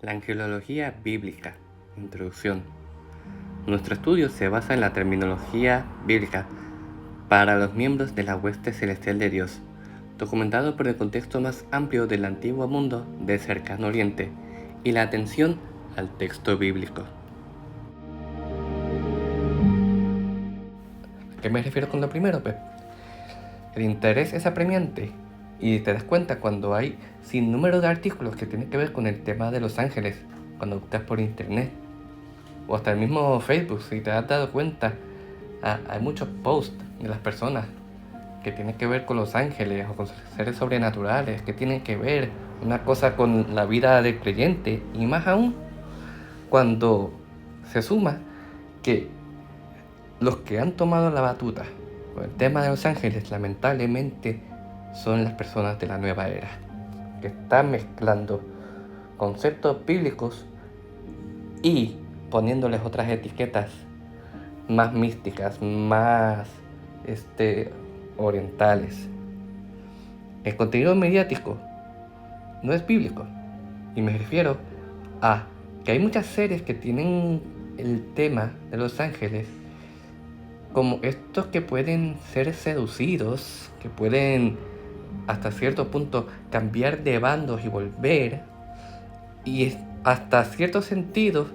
La angelología bíblica. Introducción. Nuestro estudio se basa en la terminología bíblica para los miembros de la hueste celestial de Dios, documentado por el contexto más amplio del antiguo mundo del cercano oriente y la atención al texto bíblico. ¿A qué me refiero con lo primero, Pep? El interés es apremiante y te das cuenta cuando hay sin número de artículos que tienen que ver con el tema de los ángeles, cuando buscas por internet o hasta el mismo Facebook. Si te has dado cuenta, hay muchos posts de las personas que tienen que ver con los ángeles o con seres sobrenaturales, que tienen que ver una cosa con la vida del creyente, y más aún cuando se suma que los que han tomado la batuta con el tema de los ángeles lamentablemente son las personas de la nueva era, que están mezclando conceptos bíblicos y poniéndoles otras etiquetas más místicas, más orientales. El contenido mediático no es bíblico, y me refiero a que hay muchas series que tienen el tema de los ángeles como estos que pueden ser seducidos, que pueden hasta cierto punto cambiar de bandos y volver, y hasta ciertos sentidos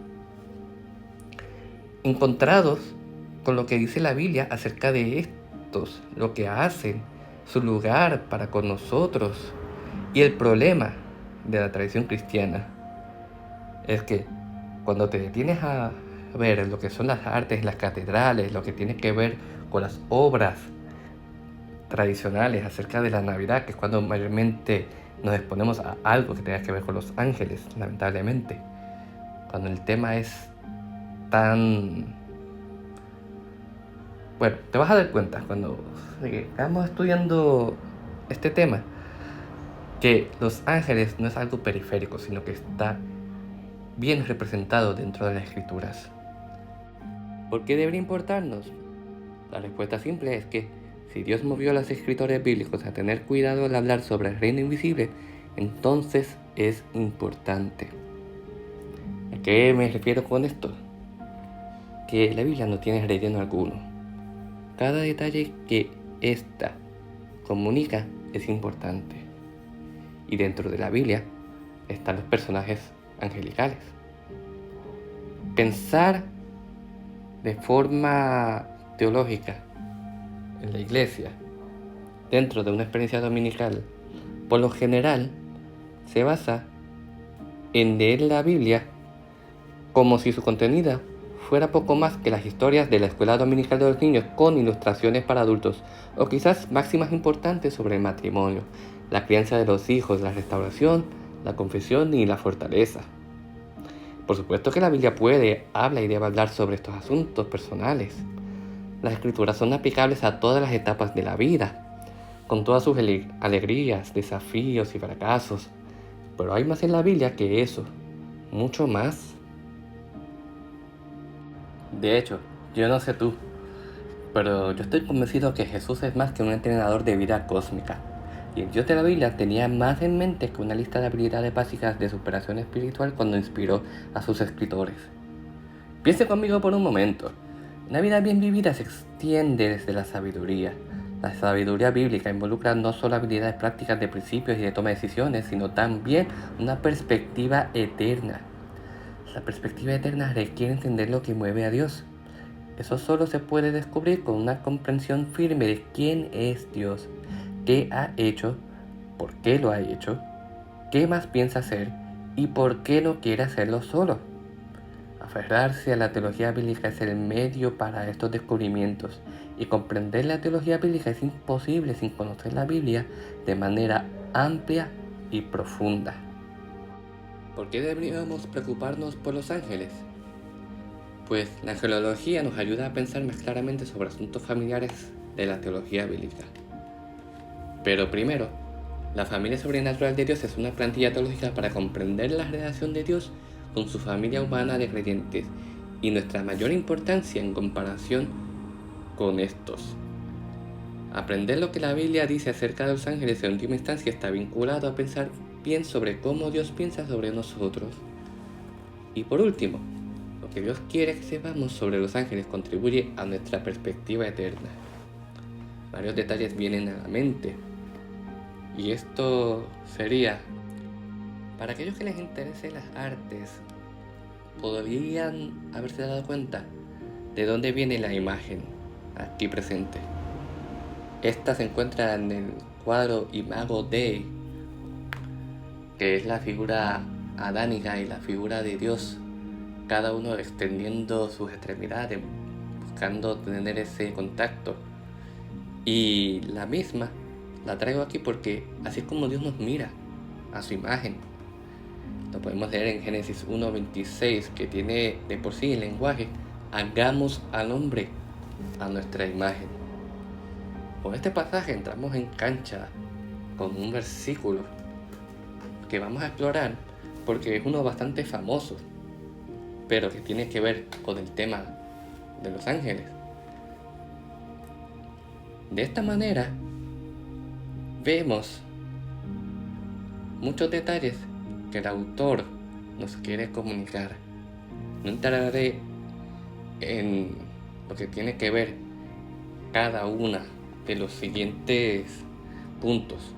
encontrados con lo que dice la Biblia acerca de estos, lo que hacen, su lugar para con nosotros. Y el problema de la tradición cristiana es que cuando te detienes a ver lo que son las artes, las catedrales, lo que tiene que ver con las obras tradicionales acerca de la Navidad, que es cuando mayormente nos exponemos a algo que tenga que ver con los ángeles, lamentablemente, cuando el tema es tan... Bueno, te vas a dar cuenta cuando estamos estudiando este tema que los ángeles no es algo periférico, sino que está bien representado dentro de las escrituras. ¿Por qué debería importarnos? La respuesta simple es que si Dios movió a los escritores bíblicos a tener cuidado al hablar sobre el reino invisible, entonces es importante. ¿A qué me refiero con esto? Que la Biblia no tiene relleno alguno. Cada detalle que ésta comunica es importante. Y dentro de la Biblia están los personajes angelicales. Pensar de forma teológica en la iglesia, dentro de una experiencia dominical, por lo general se basa en leer la Biblia como si su contenido fuera poco más que las historias de la escuela dominical de los niños con ilustraciones para adultos, o quizás máximas importantes sobre el matrimonio, la crianza de los hijos, la restauración, la confesión y la fortaleza. Por supuesto que la Biblia habla y debe hablar sobre estos asuntos personales. Las escrituras son aplicables a todas las etapas de la vida, con todas sus alegrías, desafíos y fracasos. Pero hay más en la Biblia que eso, mucho más. De hecho, yo no sé tú, pero yo estoy convencido que Jesús es más que un entrenador de vida cósmica. Y el Dios de la Biblia tenía más en mente que una lista de habilidades básicas de superación espiritual cuando inspiró a sus escritores. Piense conmigo por un momento. Una vida bien vivida se extiende desde la sabiduría. La sabiduría bíblica involucra no solo habilidades prácticas de principios y de toma de decisiones, sino también una perspectiva eterna. La perspectiva eterna requiere entender lo que mueve a Dios. Eso solo se puede descubrir con una comprensión firme de quién es Dios, qué ha hecho, por qué lo ha hecho, qué más piensa hacer y por qué no quiere hacerlo solo. Aferrarse a la teología bíblica es el medio para estos descubrimientos, y comprender la teología bíblica es imposible sin conocer la Biblia de manera amplia y profunda. ¿Por qué deberíamos preocuparnos por los ángeles? Pues la angelología nos ayuda a pensar más claramente sobre asuntos familiares de la teología bíblica. Pero primero, la familia sobrenatural de Dios es una plantilla teológica para comprender la relación de Dios con su familia humana de creyentes y nuestra mayor importancia en comparación con estos. Aprender lo que la Biblia dice acerca de los ángeles en última instancia está vinculado a pensar bien sobre cómo Dios piensa sobre nosotros. Y por último, lo que Dios quiere que sepamos sobre los ángeles contribuye a nuestra perspectiva eterna. Varios detalles vienen a la mente. Y esto sería, para aquellos que les interesen las artes, podrían haberse dado cuenta de dónde viene la imagen aquí presente. Esta se encuentra en el cuadro Imago Dei, que es la figura adánica y la figura de Dios, cada uno extendiendo sus extremidades, buscando tener ese contacto. Y la misma la traigo aquí porque así es como Dios nos mira, a su imagen. Lo podemos leer en Génesis 1:26, que tiene de por sí el lenguaje: hagamos al hombre a nuestra imagen. Con este pasaje entramos en cancha con un versículo que vamos a explorar porque es uno bastante famoso, pero que tiene que ver con el tema de los ángeles. De esta manera vemos muchos detalles que el autor nos quiere comunicar. No entraré en lo que tiene que ver cada una de los siguientes puntos.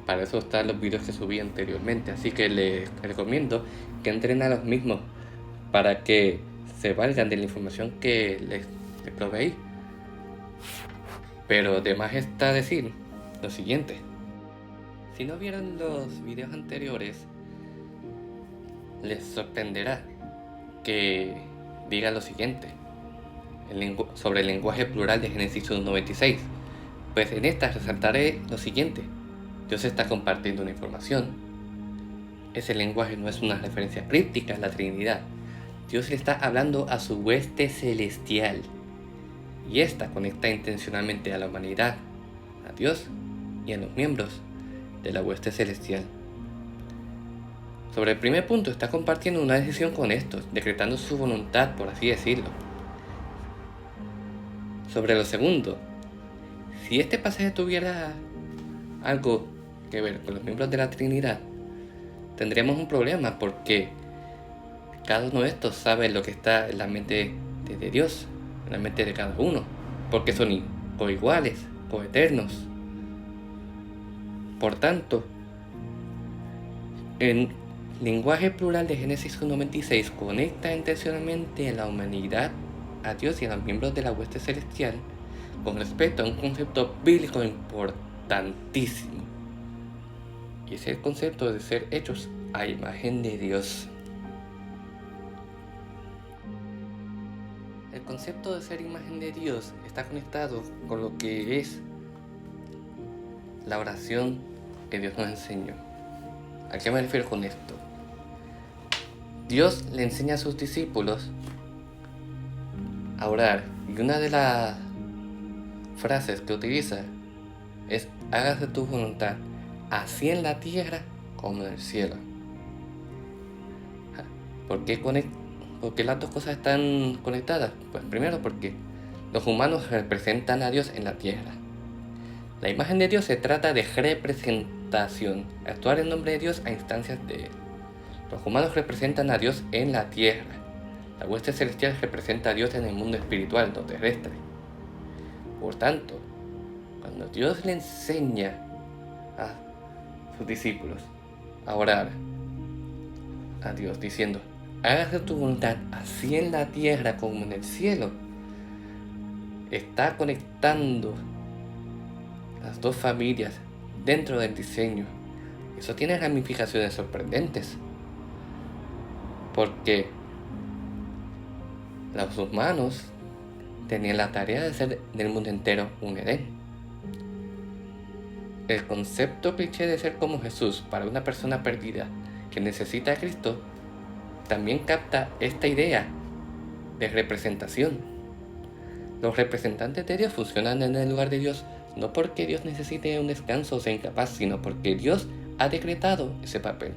Para eso están los videos que subí anteriormente, así que les recomiendo que entren a los mismos para que se valgan de la información que les proveí. Pero además está decir lo siguiente: si no vieron los videos anteriores, les sorprenderá que diga lo siguiente sobre el lenguaje plural de Génesis 1:26. Pues en esta resaltaré lo siguiente: Dios está compartiendo una información. Ese lenguaje no es una referencia críptica a la Trinidad. Dios le está hablando a su hueste celestial, y esta conecta intencionalmente a la humanidad, a Dios y a los miembros de la hueste celestial. Sobre el primer punto, está compartiendo una decisión con estos, decretando su voluntad, por así decirlo. Sobre lo segundo, si este pasaje tuviera algo que ver con los miembros de la Trinidad, tendríamos un problema, porque cada uno de estos sabe lo que está en la mente de Dios, en la mente de cada uno, porque son coiguales, coeternos. Por tanto, el lenguaje plural de Génesis 1:26 conecta intencionalmente a la humanidad, a Dios y a los miembros de la hueste celestial con respecto a un concepto bíblico importantísimo, y es el concepto de ser hechos a imagen de Dios. El concepto de ser imagen de Dios está conectado con lo que es la oración que Dios nos enseñó. ¿A qué me refiero con esto? Dios le enseña a sus discípulos a orar, y una de las frases que utiliza es: hágase tu voluntad, así en la tierra como en el cielo. ¿Por qué las dos cosas están conectadas? Pues primero porque los humanos representan a Dios en la tierra. La imagen de Dios se trata de representación, actuar en nombre de Dios a instancias de Él. Los humanos representan a Dios en la tierra. La hueste celestial representa a Dios en el mundo espiritual, no terrestre. Por tanto, cuando Dios le enseña a sus discípulos a orar a Dios diciendo: hágase tu voluntad, así en la tierra como en el cielo, está conectando las dos familias dentro del diseño. Eso tiene ramificaciones sorprendentes, porque los humanos tenían la tarea de hacer del mundo entero un Edén. El concepto cliché de ser como Jesús para una persona perdida que necesita a Cristo también capta esta idea de representación. Los representantes de Dios funcionan en el lugar de Dios no porque Dios necesite un descanso o sea incapaz, sino porque Dios ha decretado ese papel.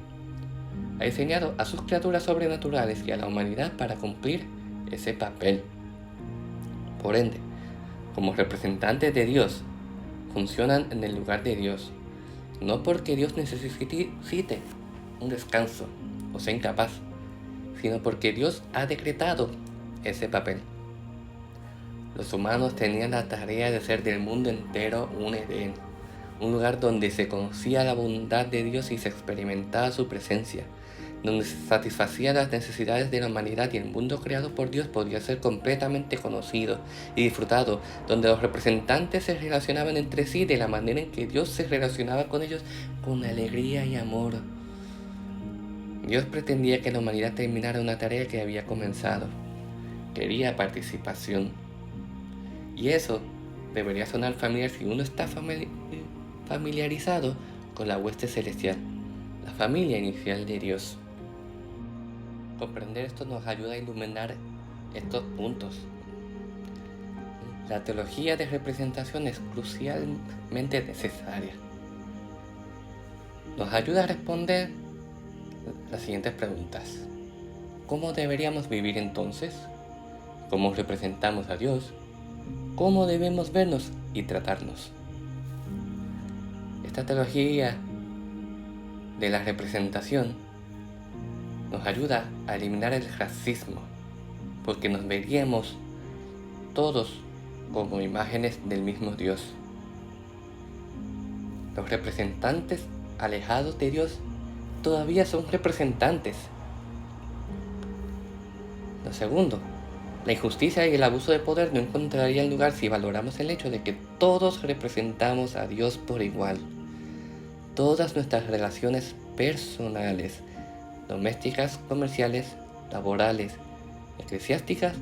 Ha diseñado a sus criaturas sobrenaturales y a la humanidad para cumplir ese papel. Por ende, como representantes de Dios, funcionan en el lugar de Dios, no porque Dios necesite un descanso o sea incapaz, sino porque Dios ha decretado ese papel. Los humanos tenían la tarea de hacer del mundo entero un Edén, un lugar donde se conocía la bondad de Dios y se experimentaba su presencia, donde se satisfacían las necesidades de la humanidad y el mundo creado por Dios podía ser completamente conocido y disfrutado, donde los representantes se relacionaban entre sí de la manera en que Dios se relacionaba con ellos, con alegría y amor. Dios pretendía que la humanidad terminara una tarea que había comenzado. Quería participación. Y eso debería sonar familiar si uno está familiarizado con la hueste celestial, la familia inicial de Dios. Comprender esto nos ayuda a iluminar estos puntos. La teología de representación es crucialmente necesaria. Nos ayuda a responder las siguientes preguntas. ¿Cómo deberíamos vivir entonces? ¿Cómo representamos a Dios? ¿Cómo debemos vernos y tratarnos? Esta teología de la representación nos ayuda a eliminar el racismo, porque nos veríamos todos como imágenes del mismo Dios. Los representantes alejados de Dios todavía son representantes. Lo segundo, la injusticia y el abuso de poder no encontrarían lugar si valoramos el hecho de que todos representamos a Dios por igual. Todas nuestras relaciones personales, domésticas, comerciales, laborales, eclesiásticas,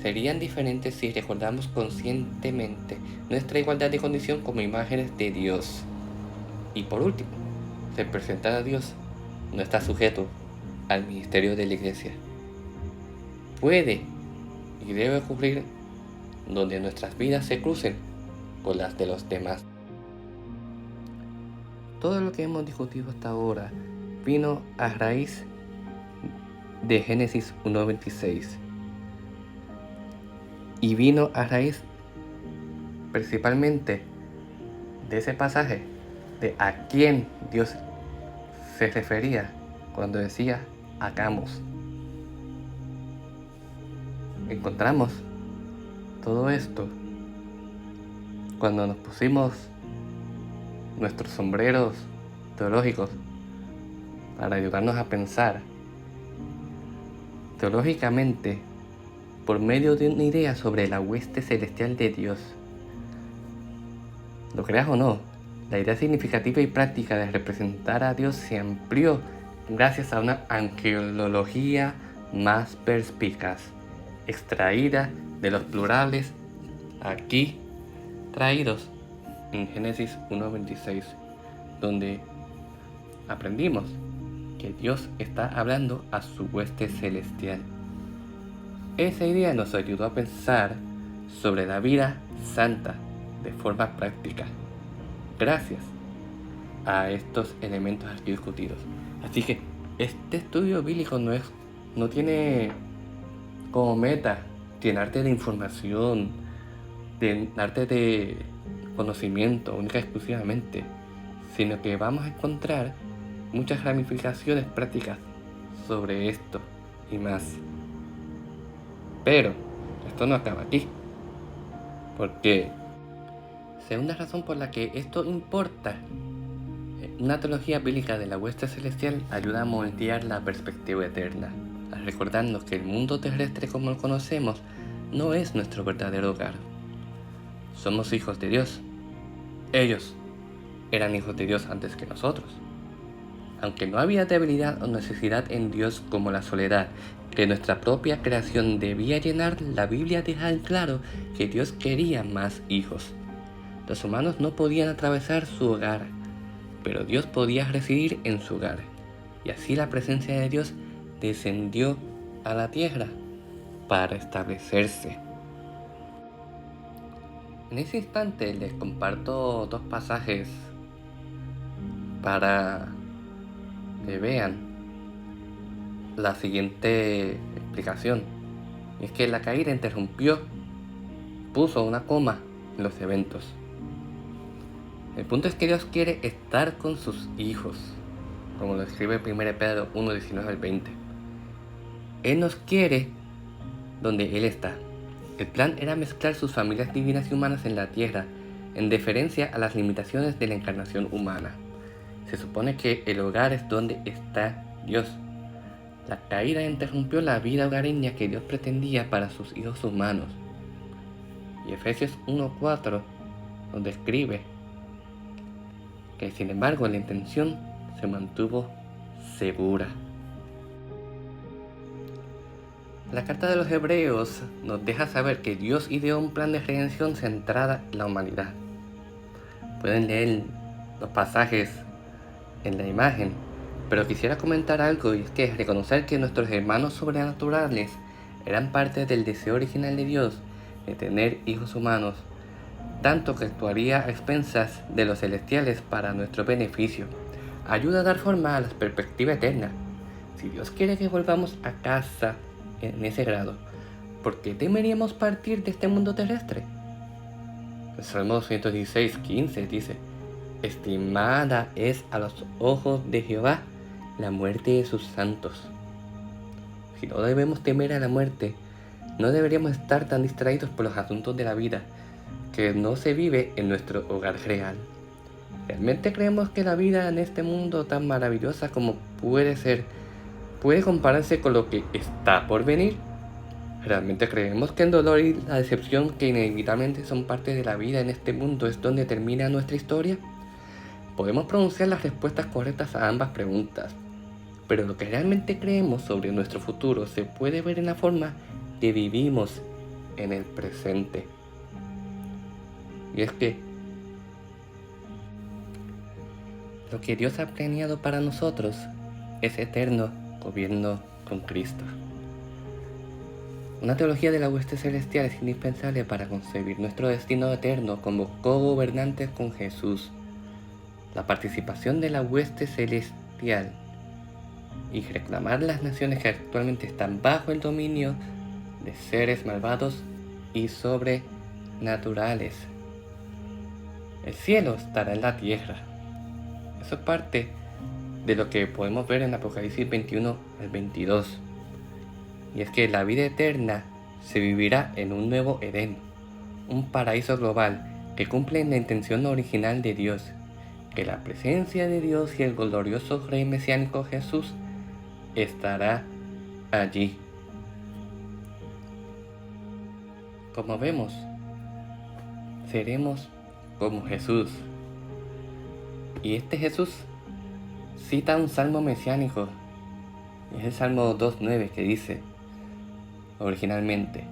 serían diferentes si recordamos conscientemente nuestra igualdad de condición como imágenes de Dios. Y por último, representar a Dios no está sujeto al ministerio de la Iglesia. Puede y debe ocurrir donde nuestras vidas se crucen con las de los demás. Todo lo que hemos discutido hasta ahora vino a raíz de Génesis 1:26 y vino a raíz principalmente de ese pasaje de a quién Dios se refería cuando decía hagamos. Encontramos todo esto cuando nos pusimos nuestros sombreros teológicos para ayudarnos a pensar teológicamente por medio de una idea sobre la hueste celestial de Dios. Lo creas o no, la idea significativa y práctica de representar a Dios se amplió gracias a una angelología más perspicaz, extraída de los plurales aquí traídos en Génesis 1:26, donde aprendimos que Dios está hablando a su hueste celestial. Esa idea nos ayudó a pensar sobre la vida santa de forma práctica, gracias a estos elementos aquí discutidos. Así que este estudio bíblico no tiene como meta llenarte de información, llenarte de conocimiento única y exclusivamente, sino que vamos a encontrar muchas ramificaciones prácticas sobre esto y más. Pero esto no acaba aquí, porque segunda razón por la que esto importa, una teología bíblica de la hueste celestial ayuda a moldear la perspectiva eterna, a recordarnos que el mundo terrestre como lo conocemos no es nuestro verdadero hogar. Somos hijos de Dios. Ellos eran hijos de Dios antes que nosotros. Aunque no había debilidad o necesidad en Dios como la soledad que nuestra propia creación debía llenar, la Biblia deja en claro que Dios quería más hijos. Los humanos no podían atravesar su hogar, pero Dios podía residir en su hogar. Y así la presencia de Dios descendió a la tierra para establecerse. En ese instante les comparto dos pasajes para que vean la siguiente explicación. Es que la caída puso una coma en los eventos. El punto es que Dios quiere estar con sus hijos, como lo escribe 1 Pedro 1:19-20. Él nos quiere donde Él está. El plan era mezclar sus familias divinas y humanas en la tierra, en deferencia a las limitaciones de la encarnación humana. Se supone que el hogar es donde está Dios. La caída interrumpió la vida hogareña que Dios pretendía para sus hijos humanos. Y Efesios 1:4 nos describe que sin embargo la intención se mantuvo segura. La carta de los Hebreos nos deja saber que Dios ideó un plan de redención centrada en la humanidad. Pueden leer los pasajes en la imagen, pero quisiera comentar algo, y es que reconocer que nuestros hermanos sobrenaturales eran parte del deseo original de Dios de tener hijos humanos, tanto que actuaría a expensas de los celestiales para nuestro beneficio, ayuda a dar forma a la perspectiva eterna. Si Dios quiere que volvamos a casa en ese grado, ¿por qué temeríamos partir de este mundo terrestre? El Salmo 116:15 dice: estimada es a los ojos de Jehová la muerte de sus santos. Si no debemos temer a la muerte, no deberíamos estar tan distraídos por los asuntos de la vida que no se vive en nuestro hogar real. ¿Realmente creemos que la vida en este mundo tan maravillosa como puede ser, puede compararse con lo que está por venir? ¿Realmente creemos que el dolor y la decepción que inevitablemente son parte de la vida en este mundo es donde termina nuestra historia? Podemos pronunciar las respuestas correctas a ambas preguntas, pero lo que realmente creemos sobre nuestro futuro se puede ver en la forma que vivimos en el presente. Y es que lo que Dios ha planeado para nosotros es eterno gobierno con Cristo. Una teología de la hueste celestial es indispensable para concebir nuestro destino eterno como co-gobernantes con Jesús. La participación de la hueste celestial y reclamar las naciones que actualmente están bajo el dominio de seres malvados y sobrenaturales. El cielo estará en la tierra. Eso es parte de lo que podemos ver en Apocalipsis 21 al 22. Y es que la vida eterna se vivirá en un nuevo Edén, un paraíso global que cumple la intención original de Dios, que la presencia de Dios y el glorioso Rey mesiánico Jesús estará allí. Como vemos, seremos como Jesús. Y este Jesús cita un salmo mesiánico, es el Salmo 2:9, que dice originalmente: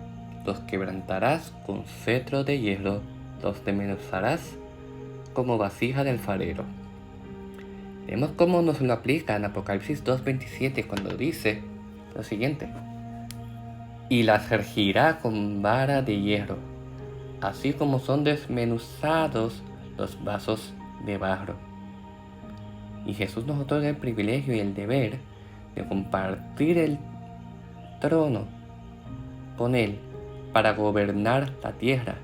los quebrantarás con cetro de hierro, los desmenuzarás como vasija de alfarero. Vemos cómo nos lo aplica en Apocalipsis 2:27 cuando dice lo siguiente: y las regirá con vara de hierro, así como son desmenuzados los vasos de barro. Y Jesús nos otorga el privilegio y el deber de compartir el trono con Él para gobernar la tierra.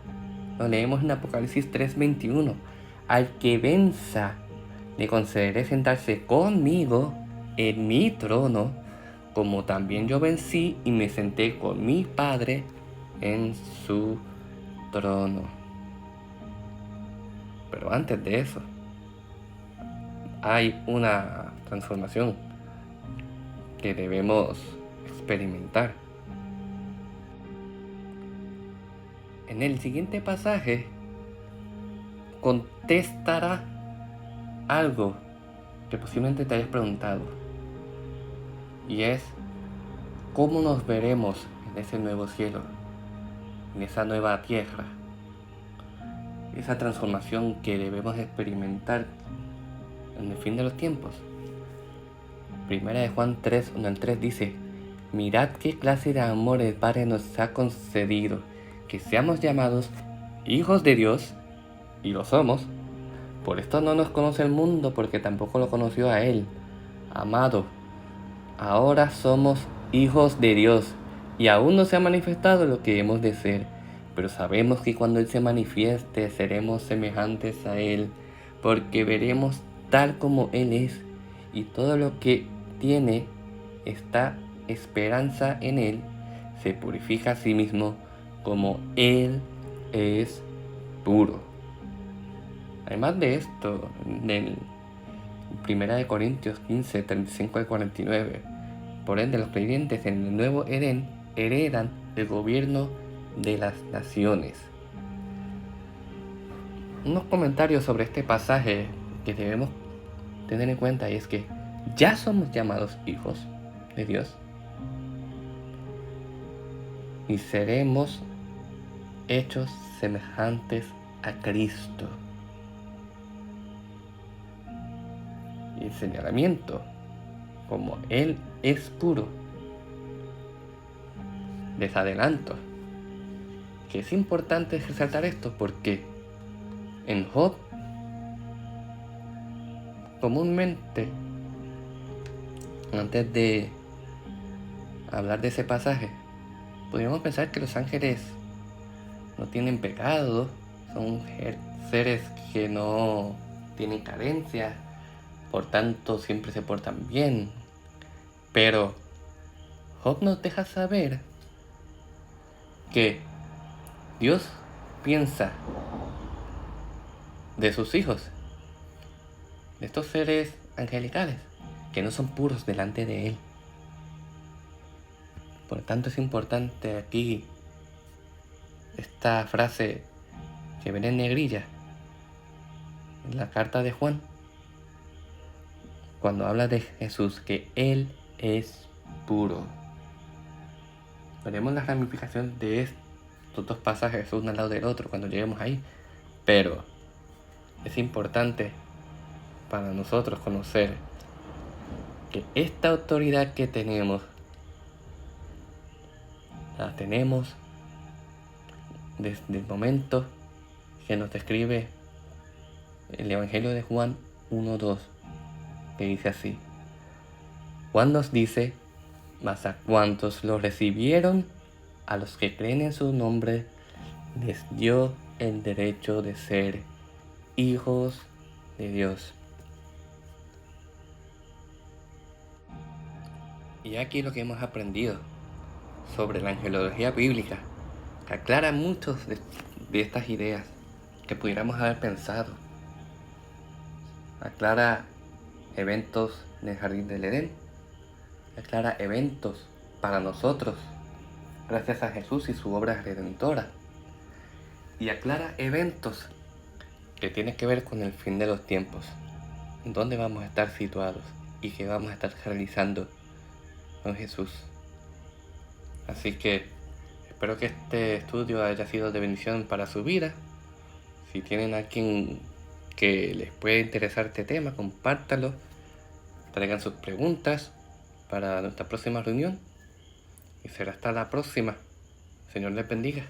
Lo leemos en Apocalipsis 3:21. Al que venza, le concederé sentarse conmigo en mi trono, como también yo vencí y me senté con mi Padre en su trono. Pero antes de eso, hay una transformación que debemos experimentar. En el siguiente pasaje contestará algo que posiblemente te hayas preguntado, y es: ¿cómo nos veremos en ese nuevo cielo, en esa nueva tierra? Esa transformación que debemos experimentar en el fin de los tiempos. Primera de Juan 3:1-3 dice: mirad qué clase de amor el Padre nos ha concedido, que seamos llamados hijos de Dios, y lo somos. Por esto no nos conoce el mundo, porque tampoco lo conoció a Él. Amado, ahora somos hijos de Dios, y aún no se ha manifestado lo que hemos de ser, pero sabemos que cuando Él se manifieste seremos semejantes a Él, porque veremos tal como Él es, y todo lo que tiene está esperanza en Él, se purifica a sí mismo como Él es puro. Además de esto, en 1 Corintios 15, 35 al 49, por ende los creyentes en el nuevo Edén heredan el gobierno de las naciones. Unos comentarios sobre este pasaje que debemos tener en cuenta es que ya somos llamados hijos de Dios y seremos hechos semejantes a Cristo. Y el señalamiento, como Él es puro, les adelanto que es importante resaltar esto porque en Job, comúnmente, antes de hablar de ese pasaje, podríamos pensar que los ángeles no tienen pecado, son seres que no tienen carencias, por tanto siempre se portan bien. Pero Job nos deja saber que Dios piensa de sus hijos, de estos seres angelicales, que no son puros delante de Él. Por tanto es importante aquí esta frase que ven en negrilla en la carta de Juan, cuando habla de Jesús, que Él es puro. Veremos la ramificación de estos dos pasajes uno al lado del otro cuando lleguemos ahí, pero es importante para nosotros conocer que esta autoridad que tenemos, la tenemos desde el momento que nos describe el Evangelio de Juan 1:2, que dice así: Juan nos dice, mas a cuantos lo recibieron, a los que creen en su nombre, les dio el derecho de ser hijos de Dios. Y aquí lo que hemos aprendido sobre la angelología bíblica, que aclara muchas de estas ideas que pudiéramos haber pensado. Aclara eventos en el jardín del Edén, aclara eventos para nosotros, gracias a Jesús y su obra redentora, y aclara eventos que tienen que ver con el fin de los tiempos, dónde vamos a estar situados y qué vamos a estar realizando con Jesús. Así que espero que este estudio haya sido de bendición para su vida. Si tienen a quien que les puede interesar este tema, compártalo, traigan sus preguntas para nuestra próxima reunión y será hasta la próxima. Señor les bendiga.